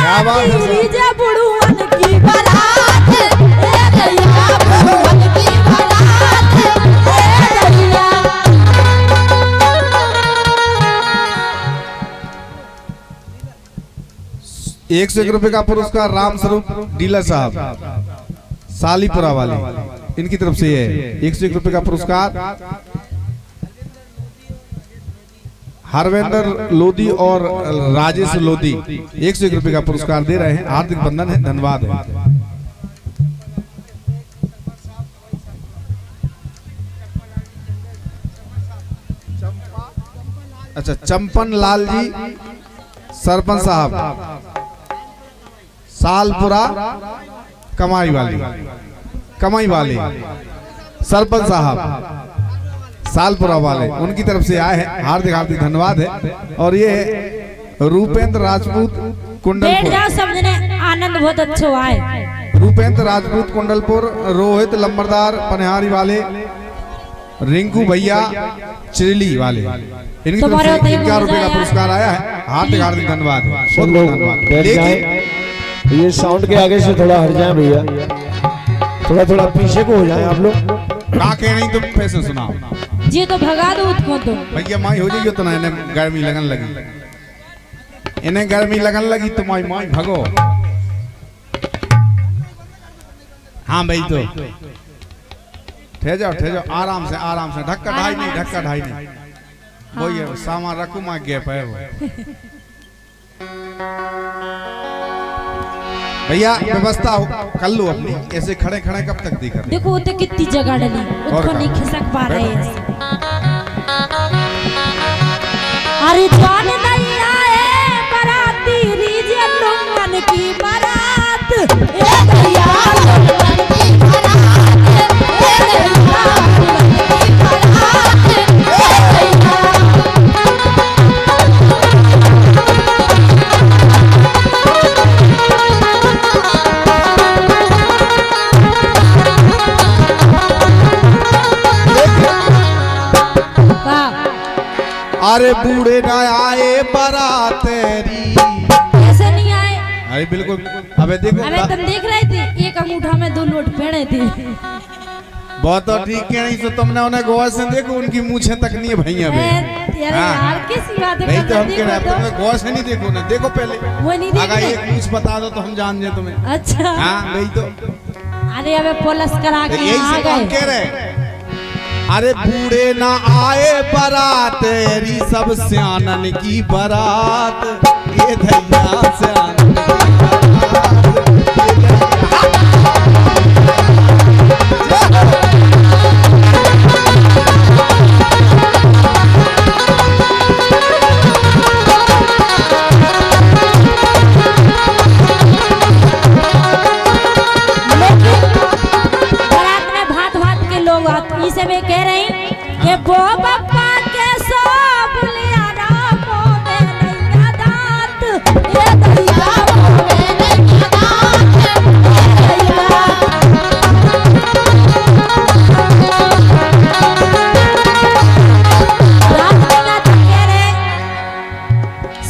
लीजिए बुढ़वन की बारात, ए दैया बुढ़वन की बारात, ए दैया। 101 रुपए का पुरस्कार राम स्वरूप डीलर साहब सालीपुरा वाले, इनकी तरफ से है 101 रुपए का पुरस्कार। हरवेंद्र लोधी और राजेश लोधी 101 रुपए का पुरस्कार दे रहे हैं। हार्दिक बंधन है, धन्यवाद है। अच्छा, चंपन लाल जी सरपंच साहब सालपुरा कमाई वाले सरपंच साहब सालपुरा वाले, उनकी तरफ से आए हैं। हार्दिक हार्दिक धन्यवाद है। और ये रूपेंद्र राजपूत कुंडलपुर, समझने आनंद बहुत अच्छा हुआ है। रूपेंद्र राजपूत कुंडलपुर, रोहित लंबरदार पनिहारी वाले, रिंकू भैया चिरली वाले, इनकी तरफ से 11 रुपए का पुरस्कार आया है। हार्दिक हार्दिक धन्यवाद, बहुत बहुत धन्यवाद। ये साउंड के आगे से थोड़ा हट जाए भैया, थोड़ा पीछे को हो जाए आप लोग। काके नहीं तुम पैसे सुनाओ जी, तो भगा दो उसको तो भैया, माई हो जाएगी तो ना, इन्हें गर्मी लगन लगी, इन्हें गर्मी लगन लगी तो माई भगो। हाँ भाई, तो ठहर जाओ आराम से, धक्का ढाई नहीं वही है, सामान रखू माँ गैप है वो। भैया व्यवस्था कर लो अपनी, ऐसे खड़े कब तक दिखा। देखो तो कितनी जगह डली, उसको नहीं खिसक पा रहे हैं। अरे जान नहीं आए बाराती, लीजिए लुंगन की बारात, ए दैया लुंगन की बारात, ए दैया लुंगन की बारात, ए दैया। अरे बूढ़े ना आए बारात तेरी, कैसे नहीं आए? अरे बिल्कुल। अबे देखो, अबे तुम देख रहे थे एक अंगूठा में 2 नोट पहने थे। बहुत तो ठीक है, नहीं तो तुमने उन्हें गौर से देखो, उनकी मूछें तक नहीं है भैया यार कैसी बात है, नहीं तो हम कह रहे हैं तुमने गौर से नहीं देखो ना, देखो पहले वो नहीं देख अगर एक मूछ बता दो तो हम जान जाए तुम्हें। अच्छा हाँ नहीं तो, अरे अबे पुलिस करा के यही आ से हम कह रहे। अरे बूढ़े ना आए बारात तेरी, सब सियानन की बारात, ये धैया सियानन बारात में भात के लोग आते, इसे मैं कह रही कि वो पप्पा के सब लिया राम में नहीं दांत, ये दैया में नहीं दांत, ये दैया। रात में तो कह रहे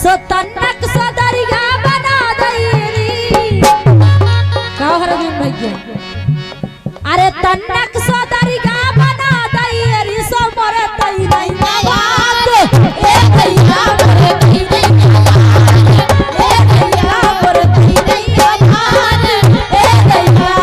सो तन्नक सो दरिया बना दईरी, कहो हरदीन भैया। अरे तन्नक सो दरिया बना दईरी, सो मरे तई नहीं बात, ए दैया मरे तई नहीं बात, ए दैया मरे तई नहीं बात, ए दैया।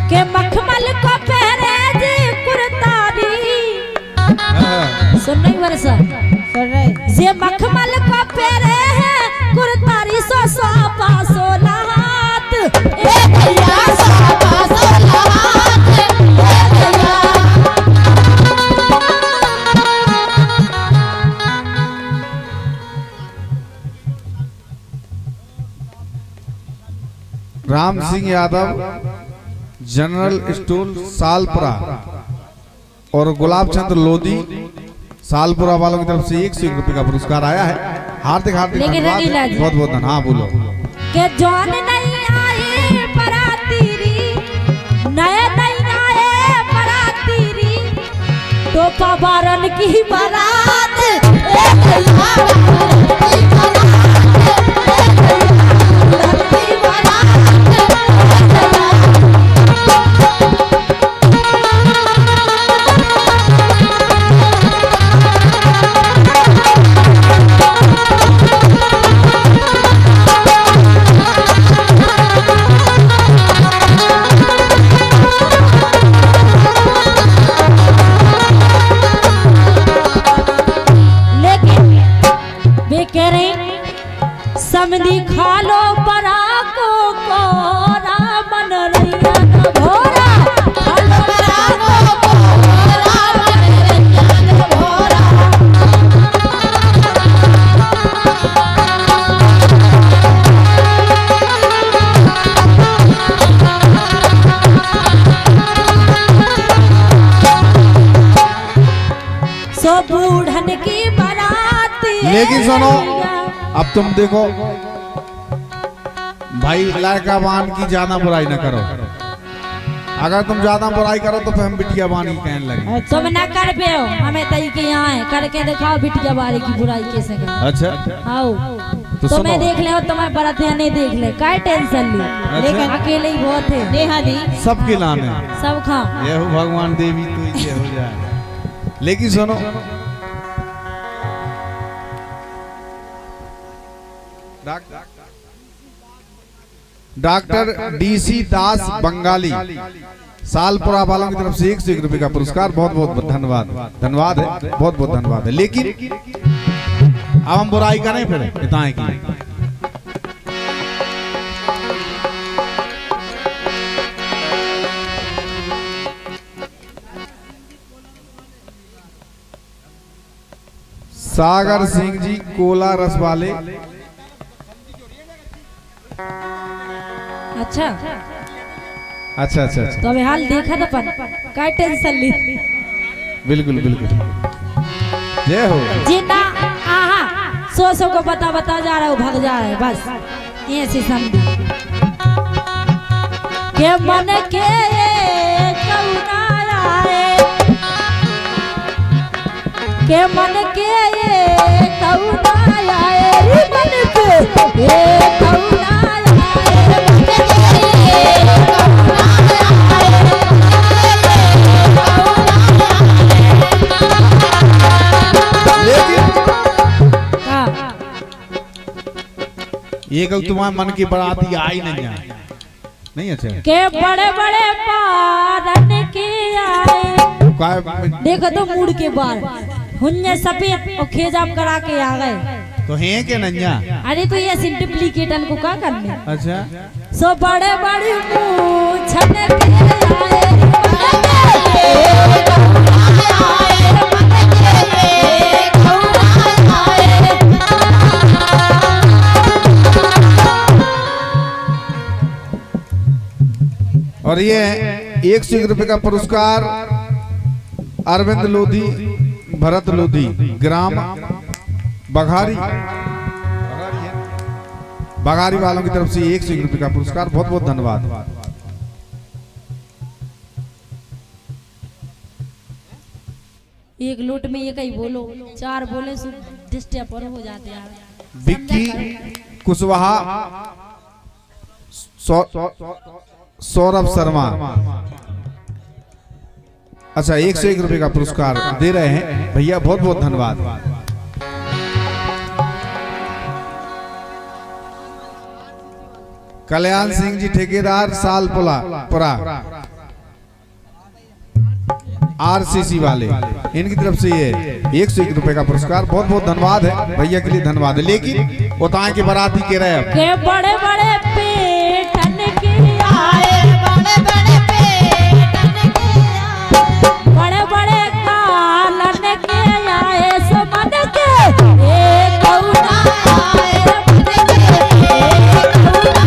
के मखमल को पहरे जी कुर्तारी, सुन नहीं वर्षा जे मखमल को पहरे है कुर्तारी, सो पासो लहात, ए भैया सो पासो लहात, ए भैया। राम सिंह यादव जनरल स्टोर सालपुरा और गुलाब चंद्र लोधी सालपुरा वालों की तरफ से 101 रुपए का पुरस्कार आया है। हार्दिक धन्यवाद, बहुत बहुत धन्यवाद। हाँ बोलो के जौन नहीं आए बराती री, नए नहीं आए बराती री, बारन की बारात समधी खालो परा को रामन रैया न भोरा खालो परा को रामन रैया न भोरा सो बूढ़न की बारात। लेकिन सुनो, अब तुम देखो भाई, लड़का बान की ज्यादा बुराई न करो। अगर तुम ज्यादा बुराई करो तो फिर हम बिटिया बानी कहने लगे। तुम ना कर पे हो, हमें तई के यहाँ है करके दिखाओ बिटिया बारी की बुराई कैसे करें। अच्छा आओ तो मैं देख ले और तुम्हारे बरातियां नहीं देख ले, काय टेंशन ली। अच्छा? लेकिन अकेले ही बहुत है। नेहा दी सबके लाने सब खा ये हो भगवान देवी तो ये हो जाए। लेकिन सुनो, डॉक्टर डीसी दास बंगाली सालपुरा वालों की तरफ से 101 रुपए का पुरस्कार। बहुत बहुत धन्यवाद, धन्यवाद है, बहुत बहुत धन्यवाद है। लेकिन अब हम बुराई करें फिर इतना की। सागर सिंह जी कोला रस वाले। अच्छा अच्छा अच्छा अच्छा, तो अबे हाल देखा था पर काय टेंशन ली। बिल्कुल बिल्कुल, जय हो। जितना आहा सो को बता जा रहा है, भाग जा रहा है बस ये से समझ के मन के कौना आए, के मन के कौना आए रे मन के कौना ये कल तुम्हारे मन की बाराती आई नहीं। अच्छा के बड़े बड़े पारन के आए, देखो तो मूड के बार हुन्ने सफेद और खेजाब करा के आ गए तो हैं के नन्या। अरे तो ये सिंपलीकेटन को क्या करने। अच्छा सो बड़े बड़े मूछन के और ये 101 रुपए का पुरस्कार अरविंद लोधी, भरत लोधी, ग्राम बघारी बघारी वालों की तरफ से 101 रुपए का पुरस्कार। बहुत बहुत धन्यवाद। एक लोट में ये कहीं बोलो, चार बोले डिस्टर्ब हो जाते हैं। विक्की कुशवाहा, सौरभ शर्मा। अच्छा 101 रुपए का पुरस्कार दे रहे हैं भैया, बहुत बहुत धन्यवाद। कल्याण सिंह जी ठेकेदार सालपुरा RCC वाले, इनकी तरफ से ये 101 रुपए का पुरस्कार। बहुत बहुत धन्यवाद है भैया के लिए, धन्यवाद है। लेकिन उताए के बाराती के रहे अब के बड़े बड़े पेटन के आए, बड़े बड़े पेटन के आए, बड़े बड़े कालन के आए, समन के एक कौना आए, मन के एक कौना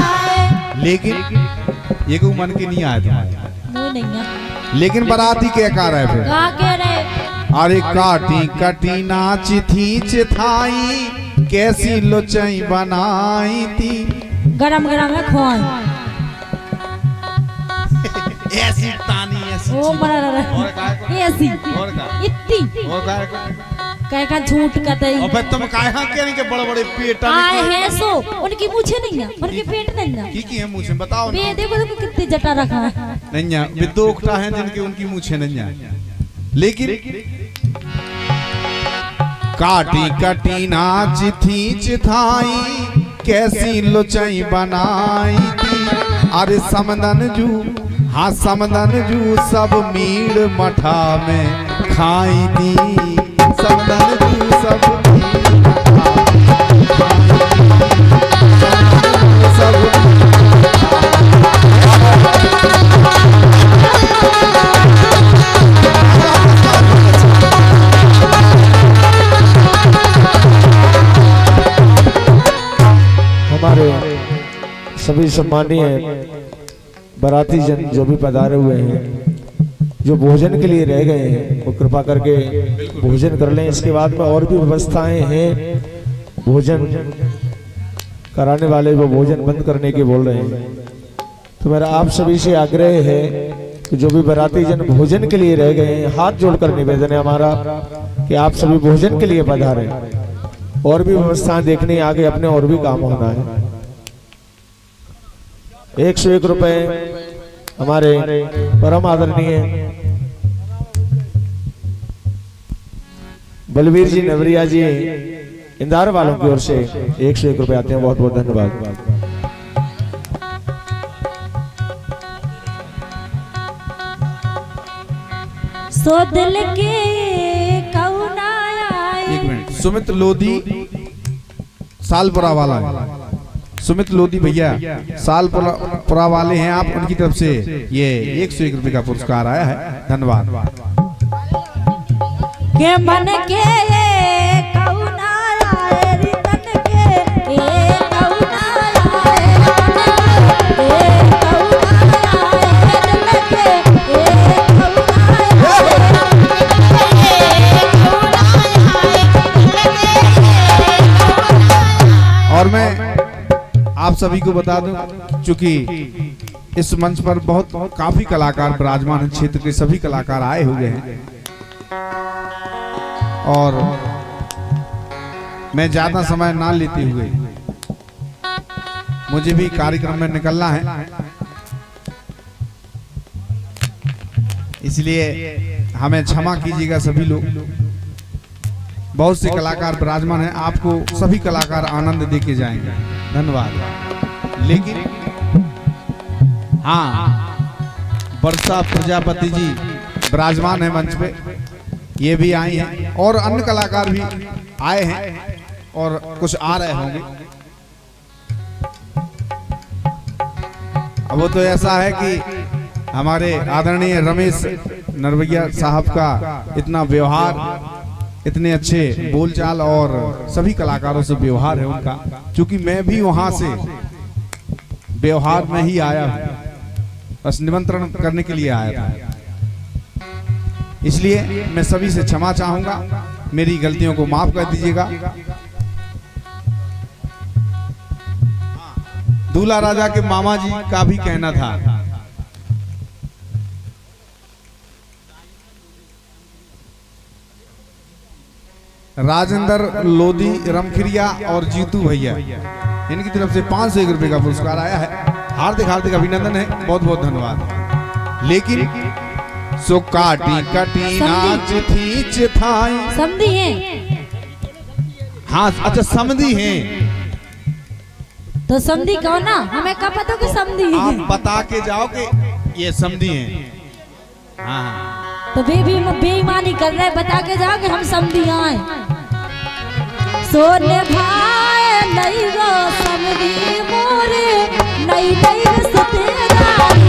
आए। लेकिन ये को मन के नहीं आया तुम्हारे। वो नहीं है। लेकिन बाराती के कार है फिर कहाँ के रहे। अरे काटी कटी नाची थी चिथाई, कैसी लोचई बनाई थी। गरम गरम है खोई। ऐसी तानी ऐसी ओ चीज। मरा और काय को? ऐसी और का? इतनी और काय को? कह का झूठ कहते अबे तुम काहे कहने के बड़े बड़े पेट आए हैं सो उनकी मूछे नहीं है उनके पेट नहीं है की है मुझे बताओ ना। बे देखो देखो कितनी जटा रखा है नहीं है विद्योक्ता हैं जिनके उनकी मूछे नहीं है लेकिन काटी कटी नाच थी चिथाई कैसी लोचाई बनाई थी अरे समदन जू हाँ समदन जू सब मीड़ मठा में खाई थी समदन जू सब मीड़ मठा में सब हमारे सभी सम्मानीय बाराती जन जो भी पधारे हुए हैं जो भोजन के लिए रह गए हैं वो कृपा करके भोजन कर लें। इसके बाद में और भी व्यवस्थाएं हैं भोजन कराने वाले वो भोजन बंद करने के बोल रहे हैं। तो मेरा आप सभी से आग्रह है कि जो भी बाराती जन भोजन के लिए रह गए हैं हाथ जोड़कर निवेदन है हमारा कि आप सभी भोजन के लिए पधारें। और भी व्यवस्थाएं देखने आगे अपने और भी काम होना है। 101 रुपए हमारे परम आदरणीय बलवीर जी नवरिया जी इंदार वालों की ओर से 101 रुपए आते हैं। बहुत बहुत धन्यवाद। सो दिल के कौना एक मिनट सुमित लोधी सालपुरा वाला है। सुमित लोधी भैया सालपुरा वाले हैं आप उनकी तरफ से ये 101 रुपए का पुरस्कार आया है। धन्यवाद। के मन के कौना आए रे तन के ए कौना आए ए कौना आए दिल के ए और मैं आप सभी को बता दूं चूंकि इस मंच पर बहुत काफी कलाकार विराजमान हैं, क्षेत्र के सभी कलाकार आए हुए हैं और मैं ज्यादा समय ना लेते हुए मुझे भी कार्यक्रम में निकलना है, इसलिए हमें क्षमा कीजिएगा सभी लोग। बहुत से कलाकार विराजमान हैं, आपको सभी कलाकार आनंद दे के जाएंगे। धन्यवाद। लेकिन हाँ वर्षा प्रजापति जी विराजमान है मंच पे, ये भी आई हैं और अन्य कलाकार भी आए हैं और कुछ आ रहे होंगे। अब वो तो ऐसा है कि हमारे आदरणीय रमेश नरवैया साहब का इतना व्यवहार, इतने अच्छे बोलचाल और सभी कलाकारों से व्यवहार है उनका, क्योंकि मैं भी वहां से व्यवहार में ही आया हूं, बस निमंत्रण करने के लिए आया था। इसलिए मैं सभी से क्षमा चाहूंगा, मेरी गलतियों को माफ कर दीजिएगा। दूल्हा राजा के मामा जी का भी कहना था राजेंद्र लोधी रमखिरिया और जीतू भैया, इनकी तरफ से 501 रुपए का पुरस्कार आया है। हार्दिक हार्दिक अभिनंदन है, बहुत बहुत धन्यवाद। लेकिन सो काटी कटी नाच थी चिथाई समझी हैं? हाँ अच्छा समझी हैं तो समझी कौन ना, हमें क्या पता कि समझी आप है? बता के जाओ कि ये समझी हैं। हाँ तो बेईमानी कर रहे, बता के जाओ कि हम समझी आए। सोने भाई नहीं गो समझी मोरे नहीं नहीं सतेदारी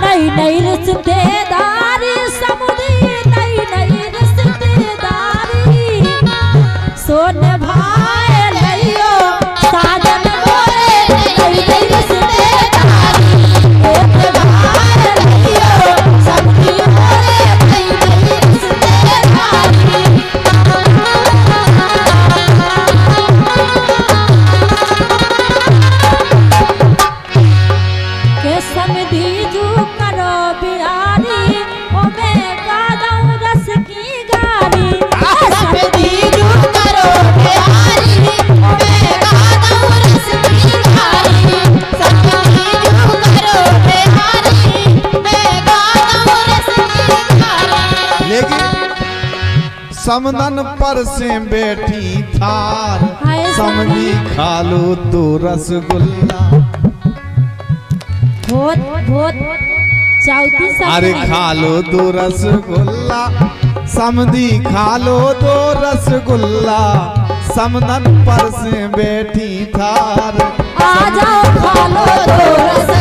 नहीं नहीं रिश्तेदारी समुदी नहीं नहीं रिश्तेदारी सोने भाई नहीं हो साजन बोले नहीं नहीं रिश्तेदारी समधी जू करो बिहारी ओ मैं गाऊं रस की गारी समधी जू करो बिहारी ओ मैं गाऊं रस की गारी समधी जू करो बिहारी मैं गाऊं रस की गारी। लेकिन समदन पर से बैठी थार हाय समझी खा लो तो रसगुल्ला। बहुत बहुत चाउती सब अरे खा लो तो रसगुल्ला समझी खा लो तो रसगुल्ला समदन पर से बैठी थार आ जाओ खा लो तो रस